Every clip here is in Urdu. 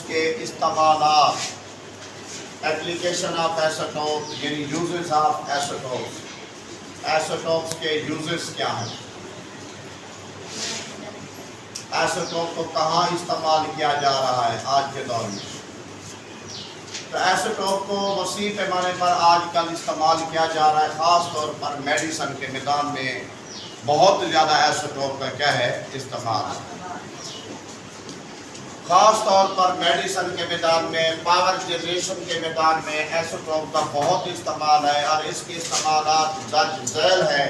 کے استعمالات، ایپلیکیشن آف ایسوٹوپ یعنی یوزز آف ایسوٹوپس، ایسوٹوپس کے یوزز کیا ہیں، ایسوٹوپ کو کہاں استعمال کیا جا رہا ہے آج کے دور میں. تو ایسوٹوپ کو وسیع پیمانے پر آج کل استعمال کیا جا رہا ہے، خاص طور پر میڈیسن کے میدان میں بہت زیادہ ایسوٹوپ کا کیا ہے استعمال. خاص طور پر میڈیسن کے میدان میں، پاور جنریشن کے میدان میں ایسوٹوپ کا بہت استعمال ہے، اور اس کے استعمالات درج ذیل ہے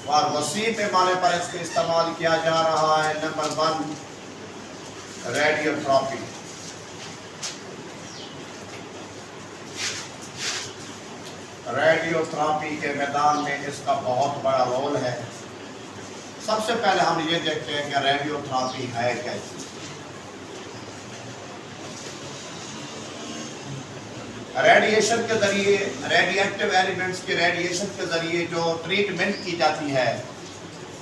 اور وسیع پیمانے پر اس کا استعمال کیا جا رہا ہے. Number 1 radio therapy. Radio therapy کے میدان میں اس کا بہت بڑا رول ہے. سب سے پہلے ہم یہ دیکھتے ہیں کہ ریڈیو تھراپی ہے کیا چیز. ریڈیشن کے ذریعے، ریڈی ایکٹیو ایلیمنٹس کے ریڈیشن کے ذریعے جو ٹریٹمنٹ کی جاتی ہے،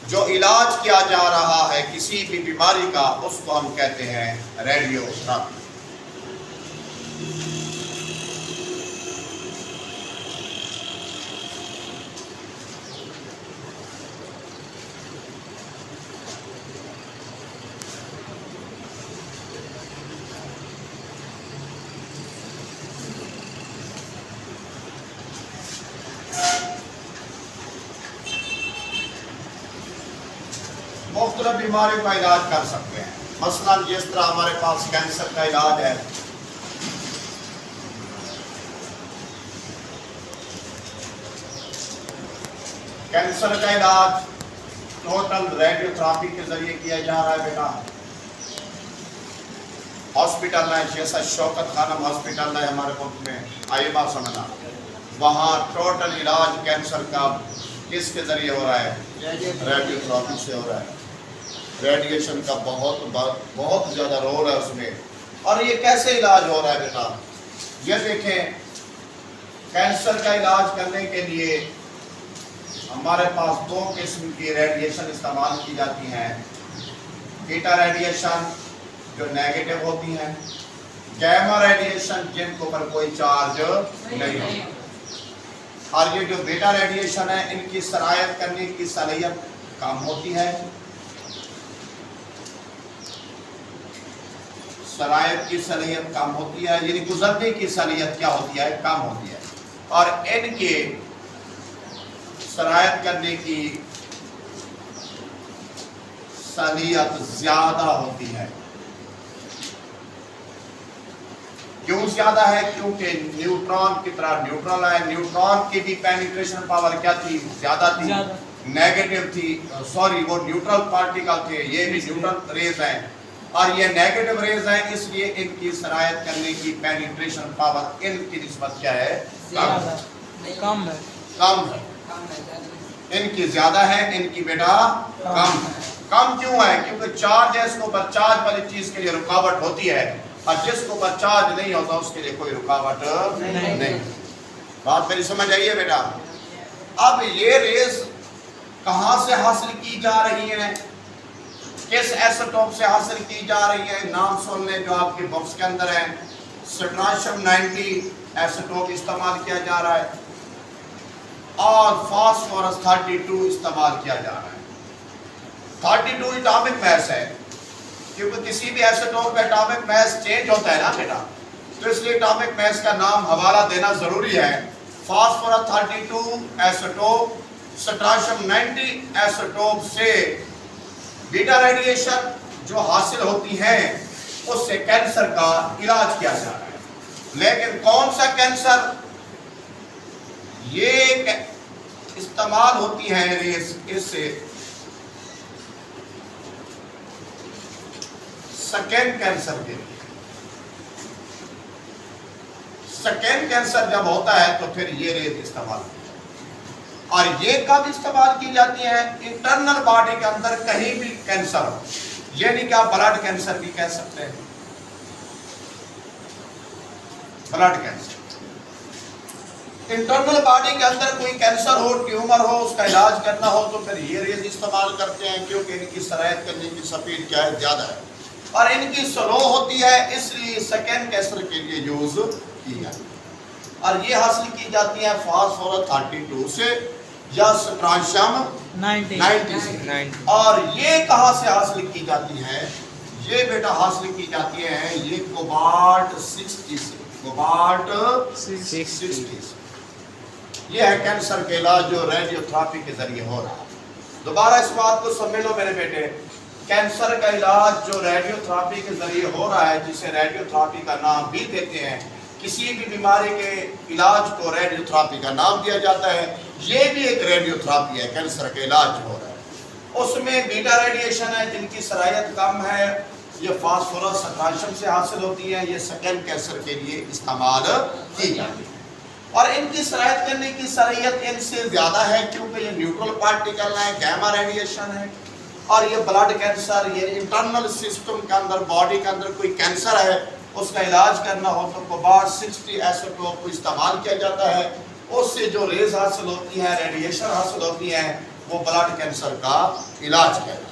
جو علاج کیا جا رہا ہے کسی بھی بیماری کا، اس کو ہم کہتے ہیں ریڈیو تھراپی. مختلف بیماریوں کا علاج کر سکتے ہیں. مثلا جس طرح ہمارے پاس کینسر کا علاج ہے، کینسر کا علاج ٹوٹل ریڈیو تھراپی کے ذریعے کیا جا رہا ہے. بیٹا ہاسپٹل ہے، جیسا شوکت خانم ہاسپٹل ہے ہمارے ملک میں، آئیے بات سمجھنا، وہاں ٹوٹل علاج کینسر کا کس کے ذریعے ہو رہا ہے؟ ریڈیو تھراپی سے ہو رہا ہے. ریڈیشن کا بہت زیادہ رول ہے اس میں. اور یہ کیسے علاج ہو رہا ہے بیٹا؟ یہ دیکھیں، کینسر کا علاج کرنے کے لیے ہمارے پاس 2 قسم کی ریڈیشن استعمال کی جاتی ہیں. بیٹا ریڈیشن جو نیگیٹو ہوتی ہیں، گیما ریڈیشن جن کے اوپر کوئی چارج نہیں ہوتا. اور یہ جو بیٹا ریڈیشن ہے، ان کی سرایت کرنے کی صلاحیت کم ہوتی ہے. سرایت کی صلاحیت کم ہوتی ہے، یعنی گزرنے کی صلاحیت کیا ہوتی ہے؟ کم ہوتی ہے. اور ان کے سرایت کرنے کی صلاحیت زیادہ ہوتی ہے. کیوں زیادہ ہے؟ کیونکہ نیوٹران کی طرح نیوٹرل ہے، نیوٹران کی بھی پینیٹریشن پاور کیا تھی؟ زیادہ تھی، نیگیٹو تھی. وہ نیوٹرل پارٹیکل تھے، یہ بھی نیوٹرل ریز ہیں، اور یہ نیگیٹو ریز ہیں، اس لیے ان کی سرایت کرنے کی پینیٹریشن پاور ان کی نسبت کیا ہے؟ کم ہے. ان کی زیادہ ہے، ان کی بیٹا کم ہے. کم کیوں ہے؟ کیونکہ چارج ہے، اس کو اوپر چارج والی چیز کے لیے رکاوٹ ہوتی ہے، اور جس کو اوپر چارج نہیں ہوتا اس کے لیے کوئی رکاوٹ نہیں. بات میری سمجھ آئیے بیٹا؟ اب یہ ریز کہاں سے حاصل کی جا رہی ہیں؟ کس ایسوٹوپ سے حاصل کی جا رہی ہے؟ نام سن لیں جو آپ کی باکس کے اندر ہے. سٹرانشیم 90 ایسوٹوپ استعمال کیا جا رہا ہے، اور فاسفورس 32 استعمال کیا جا رہا ہے. 32 اٹامک میس ہے، کیونکہ کسی بھی ایسوٹوپ کا اٹامک میس چینج ہوتا ہے نا بیٹا، تو اس لیے اٹامک میس کا نام حوالہ دینا ضروری ہے. فاسفورس 32 ایسوٹوپ، سٹرانشیم 90 ایسوٹوپ سے بیٹا ریڈیشن جو حاصل ہوتی ہے اس سے کینسر کا علاج کیا جا رہا ہے. لیکن کون سا کینسر؟ یہ استعمال ہوتی ہے ریز اس سے سکین کینسر کے لیے. سکین کینسر جب ہوتا ہے تو پھر یہ ریز استعمال ہوتی ہے. اور یہ کب استعمال کی جاتی ہے؟ انٹرنل باڈی کے اندر کہیں بھی کینسر ہو، یعنی کہ آپ بلڈ کینسر بھی کہہ سکتے ہیں. بلڈ کینسر انٹرنل باڈی کے اندر کوئی کینسر ہو، ٹیومر ہو، اس کا علاج کرنا ہو تو پھر یہ ریز استعمال کرتے ہیں، کیونکہ ان کی سرایت کرنے کی سپیڈ کیا ہے؟ زیادہ ہے. اور ان کی سلو ہوتی ہے، اس لیے سیکنڈ کیسر کے لیے یوز کی جاتی ہے، اور یہ حاصل کی جاتی ہے فاسفورس 32 سے یا سٹرانشیم 90 سے۔ اور یہ کہاں سے حاصل کی جاتی ہے؟ یہ بیٹا حاصل کی جاتی ہے یہ کوبالٹ 60 سے، کوبالٹ 60 سے۔ یہ ہے کینسر کے علاج جو ریڈیو تھراپی کے ذریعے ہو رہا ہے۔ دوبارہ اس بات کو سمجھ لو میرے بیٹے، کینسر کا علاج جو ریڈیو تھراپی کے ذریعے ہو رہا ہے، جسے ریڈیو تھراپی کا نام بھی دیتے ہیں، کسی بھی بیماری کے علاج کو ریڈیو تھراپی کا نام دیا جاتا ہے، یہ بھی ایک ریڈیو تھراپی ہے۔ کینسر کا علاج جو ہو رہا ہے اس میں بیٹا ریڈیشن ہے جن کی صلاحیت کم ہے، یہ فاسفورس سٹرانشیم سے حاصل ہوتی ہے، یہ سیکنڈ کینسر کے لیے استعمال کی جاتی ہے، اور ان کی صلاحیت کرنے کی صلاحیت ان سے زیادہ ہے کیونکہ یہ نیوٹرل پارٹیکل ہے، گیما ریڈیشن ہے، اور یہ بلڈ کینسر، یہ انٹرنل سسٹم کے اندر، باڈی کے اندر کوئی کینسر ہے، اس کا علاج کرنا ہو تو کوبالٹ 60 ایسوٹوپ کو استعمال کیا جاتا ہے۔ اس سے جو ریز حاصل ہوتی ہیں، ریڈیشن حاصل ہوتی ہیں، وہ بلڈ کینسر کا علاج کرتا ہے۔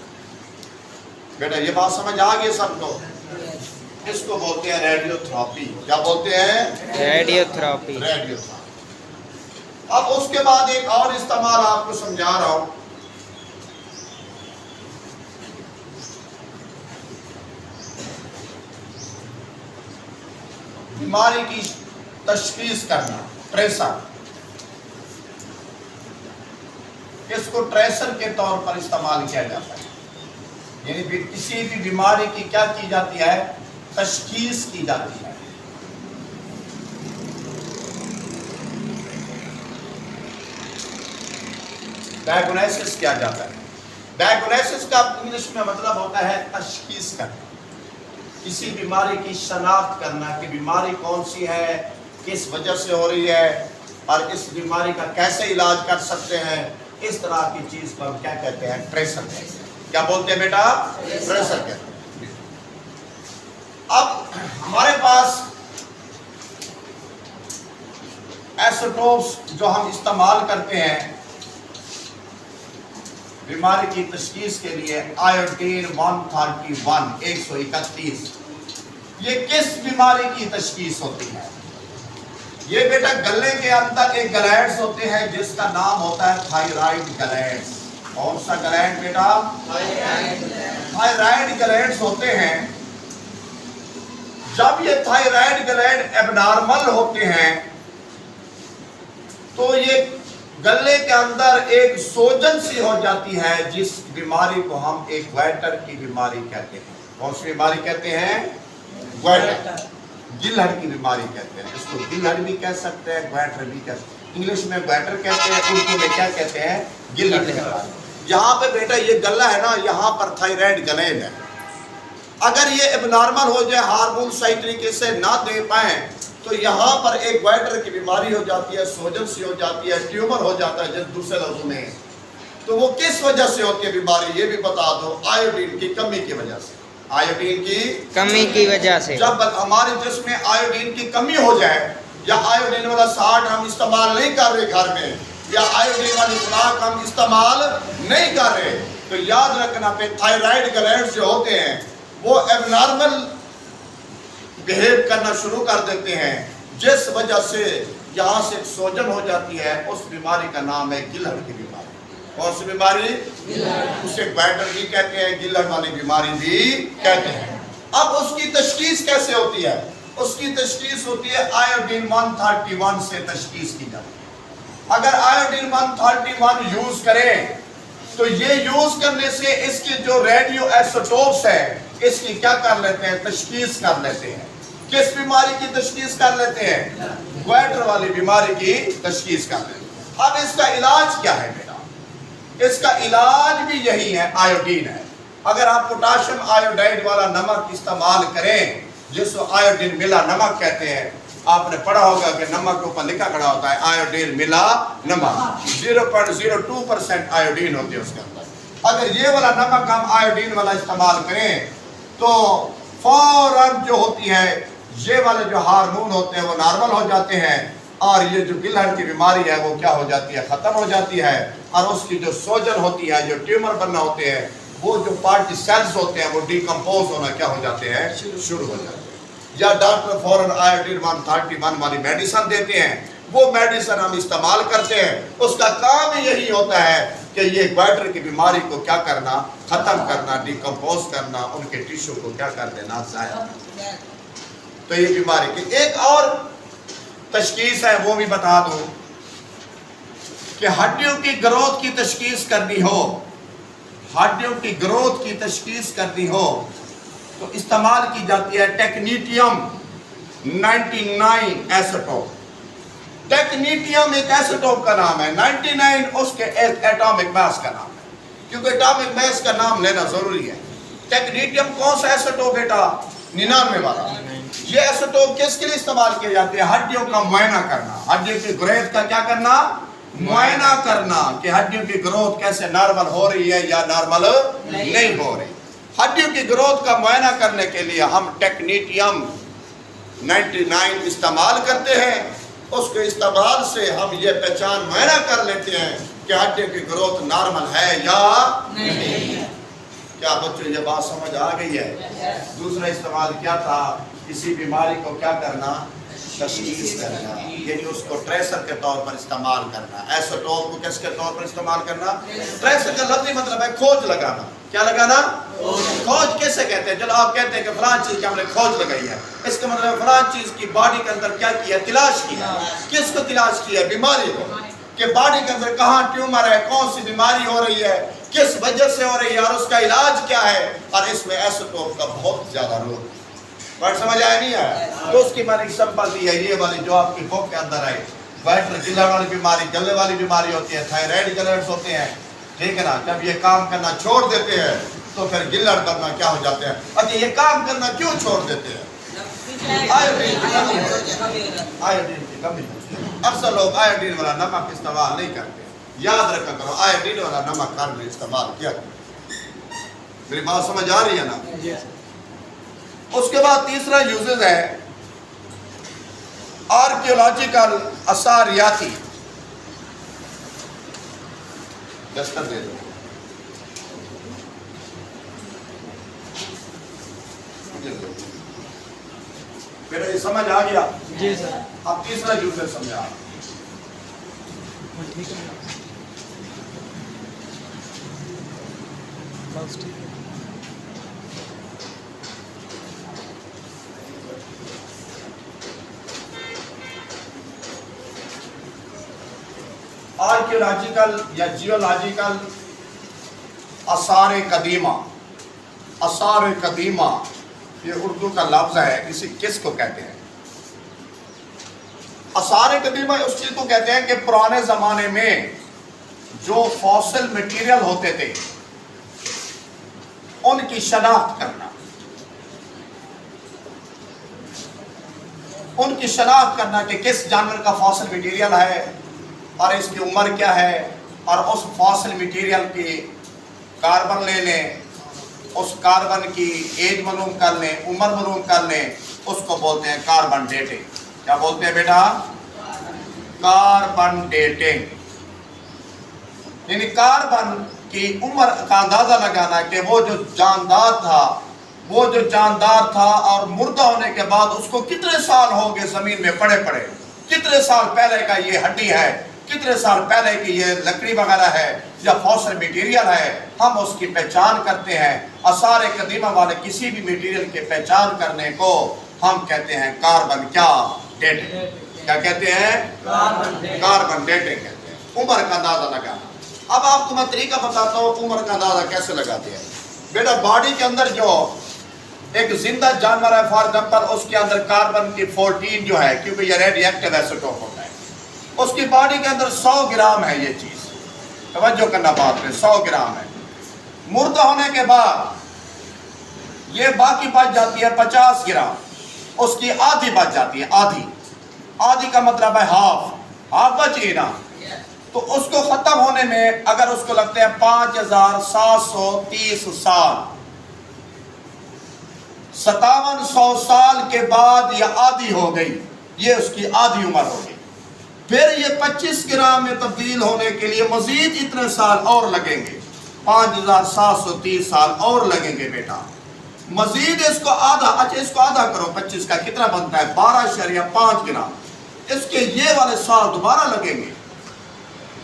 بیٹا یہ بات سمجھ آ گئی سب کو؟ اس کو بولتے ہیں ریڈیو تھراپی۔ کیا بولتے ہیں؟ Radio therapy. Radio therapy. اب اس کے بعد ایک اور استعمال آپ کو سمجھا رہا ہوں۔ بیماری کی تشخیص کرنا، ٹریسر، اس کو ٹریسر کے طور پر استعمال کیا جاتا ہے، یعنی کسی بھی بیماری کی کیا کی جاتی ہے؟ تشخیص کی جاتی ہے۔ ڈائگنوسس کیا جاتا ہے؟ ڈائگنوسس کا انگلش میں مطلب ہوتا ہے تشخیص کرنا، کسی بیماری کی شناخت کرنا کہ بیماری کون سی ہے، کس وجہ سے ہو رہی ہے، اور اس بیماری کا کیسے علاج کر سکتے ہیں، اس طرح کی چیز کو ہم کیا کہتے ہیں؟ ٹریسر کہتے ہیں۔ کیا بولتے ہیں بیٹا؟ ٹریسر کہتے ہیں۔ اب ہمارے پاس ایسوٹوپس جو ہم استعمال کرتے ہیں بیماری کی تشخیص کے لیے، آیوڈین 131، یہ کس بیماری کی تشخیص ہوتی ہے؟ یہ بیٹا گلے کے اندر ایک گلینڈز ہوتے ہیں جس کا نام ہوتا ہے تھائرائیڈ گلینڈز۔ کون سا گلینڈ بیٹا؟ تھائرائیڈ گلینڈز ہوتے ہیں۔ جب یہ تھائرائیڈ گلینڈ ایب نارمل ہوتے ہیں تو یہ گلے کے اندر ایک سوجن سی ہو جاتی ہے، جس بیماری کو ہم ایک گوائٹر کی بیماری کہتے ہیں۔ کون سی بیماری کہتے ہیں؟ گوائٹر، گلہڑ کی بیماری کہتے ہیں۔ اس کو گلہڑ بھی کہہ سکتے ہیں، گوائٹر بھی کہہ سکتے ہیں۔ انگلش میں گوائٹر کہتے ہیں، اردو میں کیا کہتے ہیں؟ گلہڑ کی بیماری۔ یہاں پہ بیٹا یہ گلا ہے نا، یہاں پر تھائرائیڈ گلینڈ ہے، اگر یہ اب نارمل ہو جائے، ہارمون صحیح طریقے سے نہ دے پائیں تو یہاں پر ایک گوائٹر کی بیماری ہو جاتی ہے، سوجن سی ہو جاتی ہے، ٹیومر ہو جاتا ہے جس دوسرے لفظوں میں۔ تو وہ کس وجہ سے ہوتی ہے بیماری یہ بھی بتا دو؟ آیوڈین کی کمی کی وجہ سے۔ آیوڈین کی کمی کی وجہ سے جب ہمارے جسم میں آیوڈین کی کمی ہو جائے، یا آیوڈین والا سالٹ ہم استعمال نہیں کر رہے گھر میں، یا آیوڈین والی خوراک ہم استعمال نہیں کر رہے، تو یاد رکھنا پہ تھائرائیڈ گلینڈز جو ہوتے ہیں وہ ایب نارمل بہیو کرنا شروع کر دیتے ہیں، جس وجہ سے یہاں سے ایک سوجن ہو جاتی ہے۔ اس بیماری کا نام ہے گلہڑ کی بیماری۔ کون سی بیماری؟ اسے گوائٹر بھی کہتے ہیں، گلہڑ والی بیماری بھی کہتے ہیں۔ اب اس کی تشخیص کیسے ہوتی ہے؟ اس کی تشخیص ہوتی ہے آیوڈین 131 سے تشخیص کی جاتی ہے۔ اگر آیوڈین 131 یوز کریں تو یہ یوز کرنے سے اس کی جو ریڈیو ایسوٹوپس ہے اس کی کیا کر لیتے ہیں؟ تشخیص کر لیتے ہیں۔ کس بیماری کی تشخیص کر لیتے ہیں؟ گوائٹر والی بیماری کی تشخیص کر لیتے ہیں۔ اب اس کا علاج کیا ہے بیٹا؟ اس کا علاج بھی یہی ہے، آیوڈین ہے۔ اگر آپ پوٹاشیم آیوڈائڈ والا نمک استعمال کریں جس کو آیوڈین ملا نمک کہتے ہیں، آپ نے پڑھا ہوگا کہ نمک کے اوپر لکھا کھڑا ہوتا ہے آیوڈین ملا نمک، 0.02% آیوڈین ہوتی ہے اس کے اندر۔ اگر یہ والا نمک ہم آیوڈین والا استعمال کریں تو فوراً جو ہوتی ہے یہ والے جو ہارمون ہوتے ہیں وہ نارمل ہو جاتے ہیں، اور یہ جو گلہڑ کی بیماری ہے وہ کیا ہو جاتی ہے؟ ختم ہو جاتی ہے، اور اس کی جو سوجن ہوتی ہے، جو ٹیومر بننا ہوتے ہیں وہ جو پارٹی سیلز ہوتے ہیں وہ ڈیکمپوز ہونا کیا ہو جاتے ہیں، شروع ہو جاتے ہیں. یا ڈاکٹر فوراً آیوڈین 131 والی میڈیسن دیتے ہیں، وہ میڈیسن ہم استعمال کرتے ہیں، اس کا کام یہی ہوتا ہے کہ یہ گوائٹر کی بیماری کو کیا کرنا، ختم کرنا، ڈیکمپوز کرنا، ان کے ٹیشو کو کیا کر دینا، ضائع. تو یہ بیماری کی ایک اور تشخیص ہے، وہ بھی بتا دوں کہ ہڈیوں کی گروتھ کی تشخیص کرنی ہو، ہڈیوں کی گروتھ کی تشخیص کرنی ہو تو استعمال کی جاتی ہے ٹیکنیٹیم 99 ایسیٹوپ. ٹیکنیٹیم ایک ایسیٹوپ کا نام ہے، 99 اس کے ایٹامک ماس کا نام ہے، کیونکہ ایٹامک ماس کا نام لینا ضروری ہے. ٹیکنیٹیم کون سا ایسیٹوپ بیٹا؟ 99 والا. یہ ایسیٹوپ کس کے لیے استعمال کیے جاتے ہیں؟ ہڈیوں کا معائنہ کرنا، ہڈیوں کی گروتھ کا کیا کرنا، معائنہ کرنا کہ ہڈیوں کی گروتھ کیسے نارمل ہو رہی ہے یا نارمل نہیں ہو رہی. ہڈیوں کی گروتھ کا معائنہ کرنے کے لیے ہم ٹیکنیٹیم 99 استعمال کرتے ہیں. اس کے استعمال سے ہم یہ پہچان معائنہ کر لیتے ہیں کہ ہڈیوں کی گروتھ نارمل ہے یا نہیں. کیا بچوں یہ بات سمجھ آ گئی ہے؟ دوسرا استعمال کیا تھا؟ کسی بیماری کو کیا کرنا، تشخیص کرنا، یعنی اس کو ٹریسر کے طور پر استعمال کرنا. ایسوٹوپ کو کس کے طور پر استعمال کرنا؟ ٹریسر کا لفظی مطلب ہے کھوج لگانا. کیا لگانا؟ کھوج کیسے کہتے ہیں؟ چلو آپ کہتے ہیں کہ فلاں چیز کی ہم نے کھوج لگائی ہے، اس کا مطلب فلاں چیز کی باڈی کے اندر کیا کیا، تلاش کیا. کس کو تلاش کیا؟ بیماری کو، کہ باڈی کے اندر کہاں ٹیومر ہے، کون سی بیماری ہو رہی ہے، کس وجہ سے ہو رہی ہے اور اس کا علاج کیا ہے. اور اس میں ایسوٹوپ کا بہت زیادہ رول ہے. بات سمجھ آیا نہیں ہے؟ تو اس کی میں نے ایگزامپل دی ہے یہ والی جو آپ کی بک کے اندر آئی. گوائٹر گلر والی بیماری، گلے والی بیماری ہوتی ہے، تھائرائڈ گلرز ہوتے ہیں، ٹھیک ہے نا. جب یہ کام کرنا چھوڑ دیتے ہیں تو پھر گلر کرنا کیا ہو جاتے ہیں. اچھا یہ کام کرنا کیوں چھوڑ دیتے ہیں؟ آیوڈین کی کمی ہوتی ہے. آیوڈین کی کمی ہوتی ہے. اکثر لوگ آیوڈین والا نمک استعمال نہیں کرتے. یاد رکھا کرو آیوڈین والا نمک ہر میں استعمال کیا کرو. میری بات سمجھ آ رہی ہے نا؟ اس کے بعد تیسرا یوزز ہے آرکیولوجیکل اثاریاتی. دستر دے دو. بیٹا یہ سمجھ آ گیا؟ جی سر. اب تیسرا یوزز سمجھا. بس ٹھیک ہے. آرکیولوجیکل یا جیولوجیکل آثار قدیمہ. آثار قدیمہ یہ اردو کا لفظ ہے، کسی کس کو کہتے ہیں؟ آثار قدیمہ اس چیز کو کہتے ہیں کہ پرانے زمانے میں جو فوسل مٹیریل ہوتے تھے ان کی شناخت کرنا، ان کی شناخت کرنا کہ کس جانور کا فوسل مٹیریل ہے اور اس کی عمر کیا ہے، اور اس فوسل مٹیریل کی کاربن لے لیں، اس کاربن کی ایج معلوم کر لیں، عمر معلوم کر لیں، اس کو بولتے ہیں کاربن ڈیٹنگ. کیا بولتے ہیں بیٹا؟ Carbon dating. یعنی کاربن کی عمر کا اندازہ لگانا کہ وہ جو جاندار تھا اور مردہ ہونے کے بعد اس کو کتنے سال ہو گئے زمین میں پڑے، کتنے سال پہلے کا یہ ہڈی ہے، کتنے سال پہلے کی یہ لکڑی وغیرہ ہے یا فوسل میٹیریل ہے. ہم اس کی پہچان کرتے ہیں. آثار قدیمہ والے کسی بھی میٹیریل کی پہچان کرنے کو ہم کہتے ہیں کاربن کیا ڈیٹنگ. کیا کہتے ہیں؟ کاربن ڈیٹنگ کہتے ہیں. عمر کا اندازہ لگانا. اب آپ کو میں طریقہ بتاتا ہوں عمر کا اندازہ کیسے لگاتے ہیں. بیٹا باڈی کے اندر جو ایک زندہ جانور ہے، فار ایگزامپل اس کے اندر کاربن کی 14 جو ہے، کیونکہ یہ ریڈی ایکٹیو ایسوٹوپ ہوتا ہے، اس کی باڈی کے اندر 100 گرام ہے. یہ چیز توجہ کرنا بات میں، 100 گرام ہے. مردہ ہونے کے بعد یہ باقی بچ جاتی ہے 50 گرام. اس کی آدھی بچ جاتی ہے. آدھی کا مطلب ہے ہاف بچی نا. تو اس کو ختم ہونے میں اگر اس کو لگتے ہیں 5730 سال، 5700 سال کے بعد یہ آدھی ہو گئی، یہ اس کی آدھی عمر ہو گئی. پھر یہ 25 گرام میں تبدیل ہونے کے لیے مزید اتنے سال اور لگیں گے. 5730 سال اور لگیں گے بیٹا. مزید اس کو آدھا، اچھا اس کو آدھا کرو 25 کا کتنا بنتا ہے 12.5 گنا. اس کے یہ والے سال دوبارہ لگیں گے.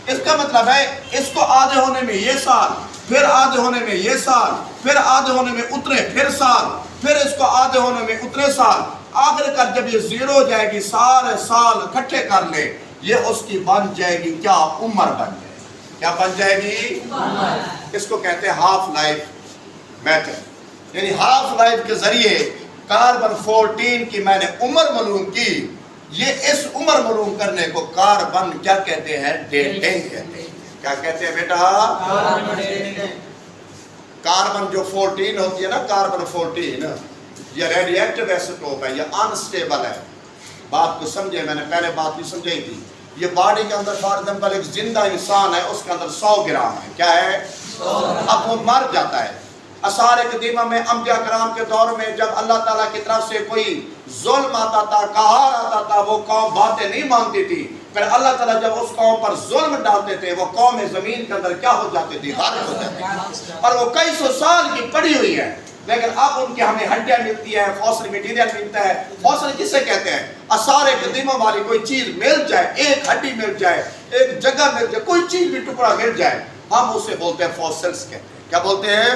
اس کا مطلب ہے اس کو آدھے ہونے میں یہ سال، پھر آدھے ہونے میں یہ سال، پھر آدھے ہونے میں اتنے پھر سال، پھر اس کو آدھے ہونے میں اتنے سال. آخر کر جب یہ زیرو ہو جائے گی سارے سال اکٹھے کر لے، یہ اس کی بن جائے گی کیا عمر بن جائے گی. کیا بن جائے گی؟ اس کو کہتے ہیں ہاف لائف میتھڈ. یعنی ہاف لائف کے ذریعے کاربن 14 کی میں نے عمر معلوم کی. یہ اس عمر معلوم کرنے کو کاربن کیا کہتے ہیں؟ ڈیٹنگ کہتے ہیں. کیا کہتے ہیں بیٹا؟ کاربن جو 14 ہوتی ہے نا، کاربن 14 یہ ریڈی ایکٹیو ایسوٹوپ ہے، یہ انسٹیبل ہے. بات کو سمجھے، میں نے پہلے بات بھی سمجھائی تھی. یہ باڈی کے اندر فار ایگزامپل ایک زندہ انسان ہے، اس کے اندر 100 گرام ہے. کیا ہے؟ اب وہ مر جاتا ہے. آثار قدیمہ میں انبیاء کرام کے دور میں جب اللہ تعالیٰ کی طرف سے کوئی ظلم آتا تھا، قہار آتا تھا، وہ قوم باتیں نہیں مانتی تھی. پھر اللہ تعالیٰ جب اس قوم پر ظلم ڈالتے تھے، وہ قوم زمین کے اندر کیا ہو جاتی تھی؟ غارق ہو جاتی تھی. اور وہ کئی سو سال کی پڑی ہوئی ہے، لیکن اب ان کی ہمیں ہڈیاں ملتی ہیں، فوسل میٹیریل ملتا ہے. فوسل کسے کہتے ہیں؟ آثار قدیمہ والی کوئی چیز مل جائے، ایک ہڈی مل جائے، ایک جگہ مل جائے، کوئی چیز بھی ٹکڑا مل جائے، ہم اسے بولتے ہیں فوسلز کہتے ہیں. کیا بولتے ہیں؟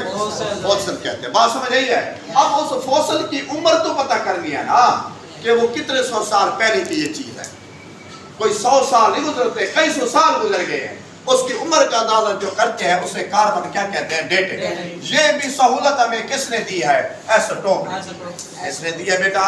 فوسل کہتے ہیں. بات سمجھ آئی ہے؟ اب اس فوسل کی عمر تو پتہ کرنی ہے نا کہ وہ کتنے سو سال پہلے کی یہ چیز ہے. کوئی 100 سال نہیں گزرتے، کئی سو سال گزر گئے ہیں. اس کی عمر کا اندازہ جو کرتے ہیں اسے کاربن کیا کہتے ہیں؟ ڈیٹنگ. یہ بھی سہولت ہمیں کس نے دی ہے؟ ایسوٹوپ. اس نے دی ہے بیٹا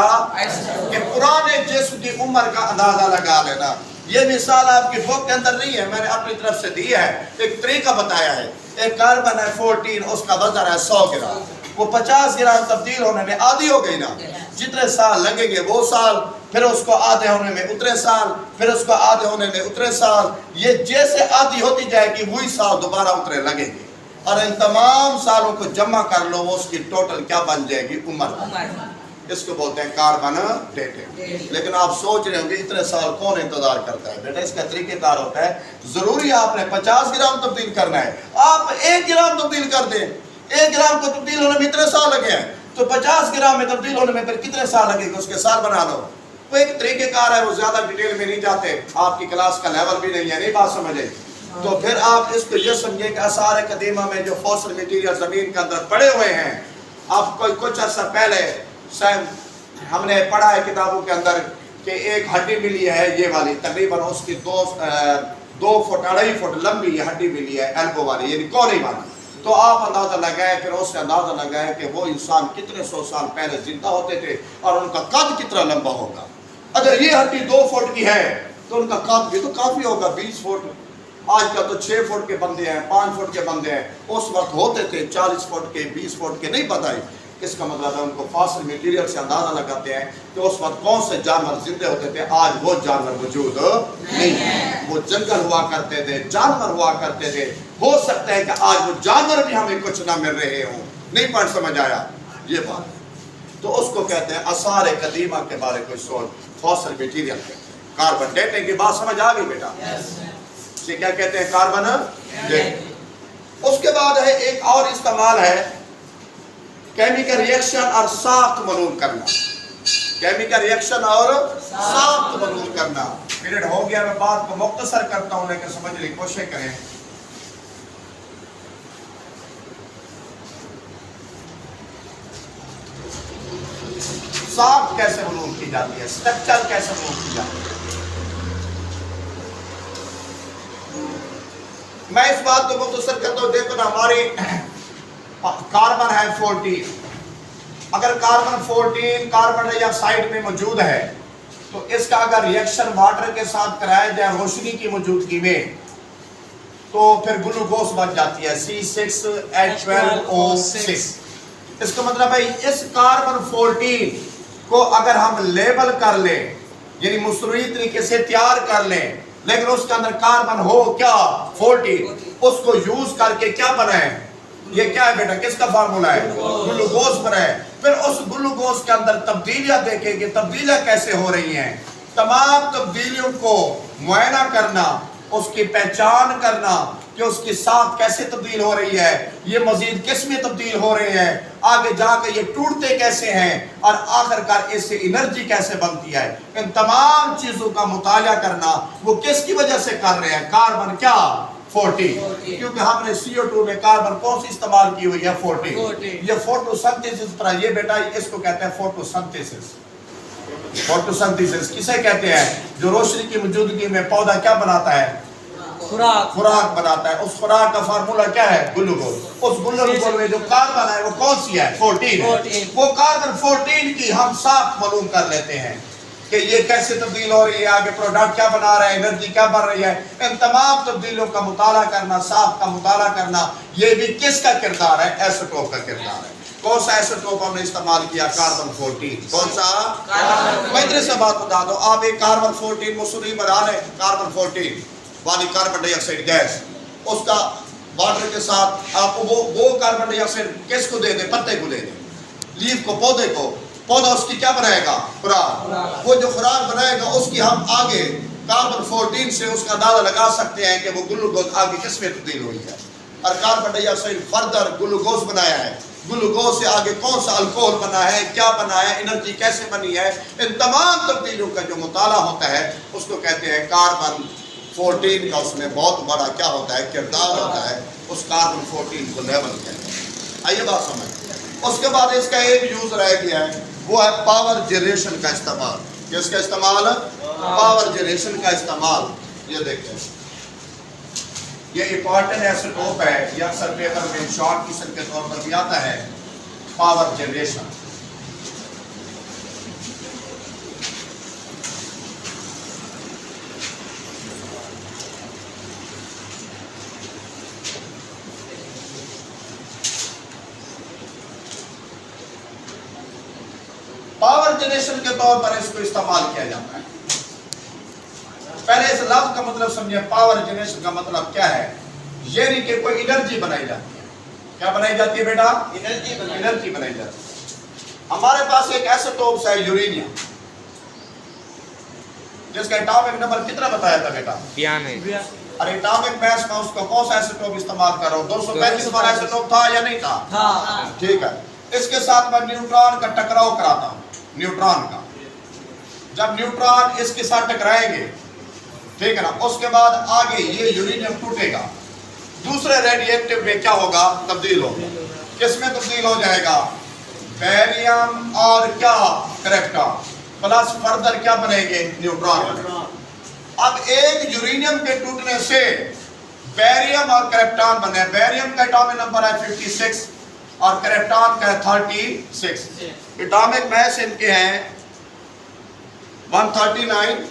کہ پرانے جسم کی عمر کا اندازہ لگا لینا. یہ مثال آپ کی بک کے اندر نہیں ہے، میں نے اپنی طرف سے دی ہے. ایک طریقہ بتایا ہے. ایک کاربن ہے 14، اس کا وزن ہے 100 گرام. وہ 50 گرام تبدیل ہونے میں آدھی ہو گئی نا. جتنے سال لگیں گے وہ سال، پھر اس کو آدھے ہونے میں اتنے سال، پھر اس کو آدھے ہونے میں اتنے سال. یہ جیسے آدھی ہوتی جائے گی وہی سال دوبارہ اتنے لگیں گے. اور ان تمام سالوں کو جمع کر لو، وہ اس کی ٹوٹل کیا بن جائے گی؟ عمر. اس کو بولتے ہیں کاربن ڈیٹنگ. لیکن آپ سوچ رہے ہوں گے اتنے سال کون انتظار کرتا ہے؟ بیٹا اس کا طریقہ کار ہوتا ہے. ضروری آپ نے 50 گرام تبدیل کرنا ہے، آپ 1 گرام تبدیل کر دیں. 1 گرام کو تبدیل ہونے میں اتنے سال لگے ہیں، تو 50 گرام میں تبدیل ہونے میں پھر کتنے سال لگے گا؟ اس کے سال بنا لو. وہ ایک طریقہ کار ہے، وہ زیادہ ڈیٹیل میں نہیں جاتے، آپ کی کلاس کا لیول بھی نہیں ہے. نہیں بات سمجھے؟ تو پھر آپ اس کو یہ سمجھیں کہ آثار قدیمہ میں جو فوسل میٹیریل زمین کے اندر پڑے ہوئے ہیں، اب کوئی کچھ عرصہ پہلے ہم نے پڑھا ہے کتابوں کے اندر کہ ایک ہڈی ملی ہے یہ والی، تقریباً اس کی 2 فٹ 2.5 فٹ لمبی ہڈی ملی ہے، ایلبو والی، یعنی کوہنی والی. تو آپ اندازہ لگائیں، پھر اس سے اندازہ لگائیں کہ وہ انسان کتنے سو سال پہلے زندہ ہوتے تھے اور ان کا قد کتنا لمبا ہوگا. اگر یہ ہڈی 2 فٹ کی ہے تو ان کا قد بھی تو کافی ہوگا 20 فٹ. آج کل تو 6 فٹ کے بندے ہیں، 5 فٹ کے بندے ہیں. اس وقت ہوتے تھے 40 فٹ کے، 20 فٹ کے. نہیں پتہ ہے. اس کا مطلب ہے ان کو فاصل میٹیریل سے اندازہ لگاتے ہیں کہ اس وقت کون سے جانور زندے ہوتے تھے. آج وہ جانور موجود نہیں ہیں. وہ جنگل ہوا کرتے تھے، جانور ہوا کرتے تھے. ہو سکتا ہے کہ آج وہ جانور بھی ہمیں کچھ نہ مل رہے ہوں. نہیں پڑھ سمجھ آیا یہ بات؟ تو اس کو کہتے ہیں آثار قدیمہ کے بارے کوئی سوچ. فاصل میٹیریل کہتے ہیں. کاربن ڈیٹنگ کی بات سمجھ آ گئی بیٹا؟ یہ کیا کہتے ہیں؟ Carbon dating. اس کے بعد ہے ایک اور استعمال ہے کیمیکل ریئیکشن اور ساخت معلوم کرنا. کیمیکل ریئیکشن اور ساخت معلوم کرنا. پیریڈ ہو گیا، میں بات کو مختصر کرتا ہوں لیکن سمجھنے کی کوشش کریں. ساخت کیسے معلوم کی جاتی ہے، اسٹرکچر کیسے معلوم کی جاتی ہے. میں اس بات کو مختصر کرتا ہوں. دیکھو نا، ہماری کاربن ہے 14. اگر کاربن 14 کاربن ڈائی آکسائڈ میں موجود ہے تو اس کا اگر ریئیکشن واٹر کے ساتھ کرایا جائے روشنی کی موجودگی میں تو پھر گلوکوز بن جاتی ہے C6H12O6. اس کا مطلب ہے اس کاربن 14 کو اگر ہم لیبل کر لیں، یعنی مصنوعی طریقے سے تیار کر لیں، لیکن اس کے اندر کاربن ہو کیا 14، اس کو یوز کر کے کیا بنائیں؟ یہ کیا ہے بیٹا؟ کس کا فارمولا ہے؟ گلوکوز بنائیں. پھر اس گلوکوز کے اندر تبدیلیاں دیکھیں کہ تبدیلیاں کیسے ہو رہی ہیں. تمام تبدیلیوں کو معائنہ کرنا، اس کی پہچان کرنا، کہ اس کی ساخت کیسے تبدیل ہو رہی ہے، یہ مزید کس میں تبدیل ہو رہے ہیں، آگے جا کے یہ ٹوٹتے کیسے ہیں، اور آخر کار اس سے انرجی کیسے بنتی ہے۔ ان تمام چیزوں کا مطالعہ کرنا وہ کس کی وجہ سے کر رہے ہیں؟ کاربن کیا 14، کیونکہ ہم نے CO2 میں کاربن کون سی استعمال کی ہوئی ہے 14۔ یہ فوٹو سنتھیسس پر یہ بیٹا اس کو کہتے ہیں فوٹو سنتھیسس۔ فوٹو سنتھیسس کسے کہتے ہیں؟ جو روشنی کی موجودگی میں پودا کیا بناتا ہے؟ خوراک بناتا ہے۔ اس خوراک کا فارمولا کیا ہے؟ گلوکوز۔ اس گلوکوز میں جو کاربن ہے وہ کون سی ہے؟ 14 ہے۔ وہ کاربن 14 کی ہم ساخت معلوم کر لیتے ہیں کہ یہ کیسے تبدیل ہو رہی ہے، آگے پروڈکٹ کیا بنا رہا ہے، انرجی کیا بن رہی ہے۔ ان تمام تبدیلیوں کا مطالعہ کرنا، ساخت کا مطالعہ کرنا، یہ بھی کس کا کردار ہے؟ ایسوٹوپ کا کردار ہے۔ کون سا ایسوٹوپ ہم نے استعمال کیا؟ کاربن 14۔ کون سا؟ میں ادھر سے بات بتا دوں، آپ ایک کاربن 14 مصوری بنا لیں، کاربن 14 والی کاربن ڈائی آکسائڈ گیس، اس کا واٹر کے ساتھ آپ وہ کاربن ڈائی آکسائڈ کس کو دے دیں؟ پتے کو دے دیں، لیف کو، پودے کو۔ پودا اس کی کیا بنائے گا؟ خوراک۔ وہ جو خوراک بنائے گا اس کی ہم آگے کاربن 14 سے اس کا اندازہ لگا سکتے ہیں کہ وہ گلوکوز آگے کس میں تبدیل ہوئی ہے، اور کاربن ڈائی آکسائڈ فردر گلوکوز بنایا ہے۔ گلوکوز سے آگے کون سا الکوہل بنا ہے، کیا بنا ہے، انرجی کیسے بنی ہے۔ ان تمام تبدیلیوں کا جو مطالعہ ہوتا ہے اس کو کہتے ہیں کاربن 14 کا اس میں بہت بڑا کیا ہوتا ہے؟ کردار ہوتا ہے۔ اس کاربن 14 کو لیول کہتے ہیں۔ آئیے بات سمجھ۔ اس کے بعد اس کا ایک یوز رہ گیا ہے، وہ ہے پاور جنریشن کا استعمال۔ کس کا استعمال؟ پاور جنریشن کا استعمال۔ یہ دیکھیں، یہ امپورٹنٹ ایسوٹوپ ہے، یہ اکثر پیپر میں شارٹ قسم کے طور پر بھی آتا ہے، پاور جنریشن۔ پاور جنریشن کے طور پر اس کو استعمال کیا جاتا ہے۔ پہلے اس لفظ کا مطلب سمجھیں، پاور جنریشن کا مطلب کیا ہے؟ یعنی کہ کوئی انرجی بنائی جاتی ہے۔ کیا بنائی جاتی ہے بیٹا؟ انرجی بنائی جاتی ہے۔ ہمارے پاس ایک ایسوٹوپ ہے یورینیم، جس کا اٹامک نمبر کتنا بتایا تھا بیٹا؟ 92۔ اور اٹامک میس میں اس کو کون سا ایسوٹوپ استعمال کر رہا ہوں؟ 235 والا ایسوٹوپ تھا یا نہیں تھا؟ ٹھیک ہے۔ اس کے ساتھ میں نیوٹران کا ٹکراؤ کراتا ہوں، نیوٹران کا۔ جب نیوٹران اس کے ساتھ ٹکرائیں گے، ٹھیک ہے نا، اس کے بعد آگے یہ یورینیم ٹوٹے گا، دوسرے ریڈی ایکٹیو میں کیا ہوگا؟ تبدیل ہوگا۔ کس میں تبدیل ہو جائے گا؟ بیریم اور کیا؟ کریپٹان، پلس فردر کیا بنیں گے؟ نیوٹران بنیں گے۔ اب ایک یورینیم کے ٹوٹنے سے بیریم اور کریپٹان بنے۔ بیریم کا اٹامک نمبر ہے 56 اور کریپٹان کا ہے 36۔ اٹامک میس ان کے ہیں 139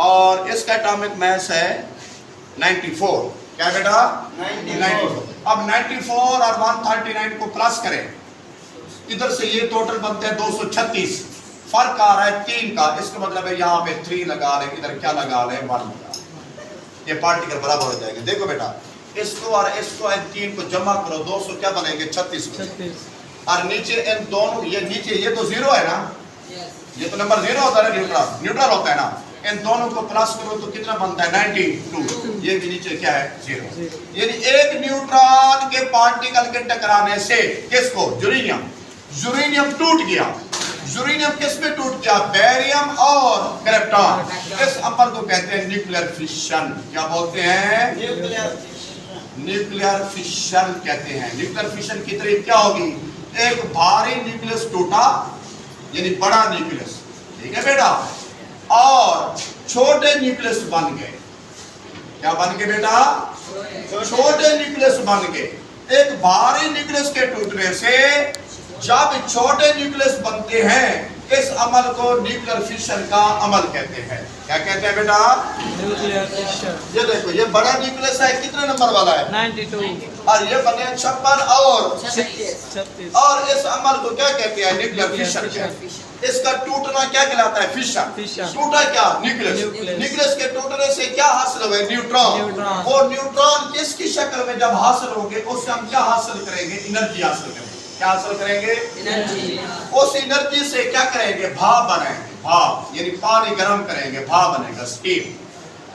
اور اس کا اٹامک میس ہے 94۔ کیا بیٹا؟ 94۔ اب 94 اور 139 کو پلس کریں، ادھر سے یہ ٹوٹل بنتے ہیں 236۔ فرق آ رہا ہے 3 کا، اس کا مطلب ہے یہاں پہ 3 لگا لیں، ادھر کیا لگا لیں؟ 1 لگا لیں، یہ پارٹیکل برابر ہو جائے گا۔ دیکھو بیٹا، اس کو اور اس کو ان 3 کو جمع کرو، 200 کیا بنیں گے؟ 36۔ اور نیچے ان دونوں، یہ نیچے یہ تو 0 ہے نا، یہ تو نمبر 0 ہوتا ہے، نیوٹرل ہوتا ہے نا، ان دونوں کو پلس کرو تو کتنا بنتا ہے؟ 92۔ یہ بھی نیچے کیا ہے؟ 0۔ یعنی ایک نیوٹران کے پارٹیکل کے ٹکرانے سے کس کو؟ یورینیم ٹوٹ گیا۔ یورینیم کس میں ٹوٹ گیا؟ بیریم اور کریپٹان۔ اس عمل کو کہتے ہیں نیوکلیئر فیشن۔ کیا بولتے ہیں؟ نیوکلیئر فیشن کہتے ہیں۔ نیوکلیئر فیشن کی ترتیب کیا ہوگی؟ ایک بھاری نیوکلیس ٹوٹا، یعنی بڑا نیوکلیس، ٹھیک ہے بیٹا، اور چھوٹے نیوکلیس بن گئے۔ کیا بن گئے بیٹا؟ چھوٹے نیوکلیس بن گئے۔ ایک بھاری نیوکلیس کے ٹوٹنے سے جب چھوٹے نیوکلیس بنتے ہیں، اس عمل کو نیوکلیئر فیشن کا عمل کہتے ہیں۔ کیا کہتے ہیں بیٹا؟ Nuclear fashion. یہ دیکھو، یہ بڑا نیوکلیس ہے، کتنے نمبر والا ہے؟ 92۔ اور یہ بنے 56 اور 36۔ اور اس عمل کو کیا کہتے ہیں؟ Nuclear fashion. اس کا ٹوٹنا کیا کہلاتا ہے؟ فیشن۔ ٹوٹا کیا؟ نیوکلیس۔ نیوکلیس کے ٹوٹنے سے کیا حاصل ہوئے؟ نیوٹران۔ وہ نیوٹران کس کی شکل میں جب حاصل ہوں گے، اس سے ہم کیا حاصل کریں گے؟ انرجی حاصل کریں گے۔ کیا حاصل کریں گے؟ انرجی۔ اس انرجی سے کیا کریں گے؟ بھاپ بنائیں گے۔ بھاپ یعنی پانی گرم کریں گے، بھاپ بنے گا، سٹیم۔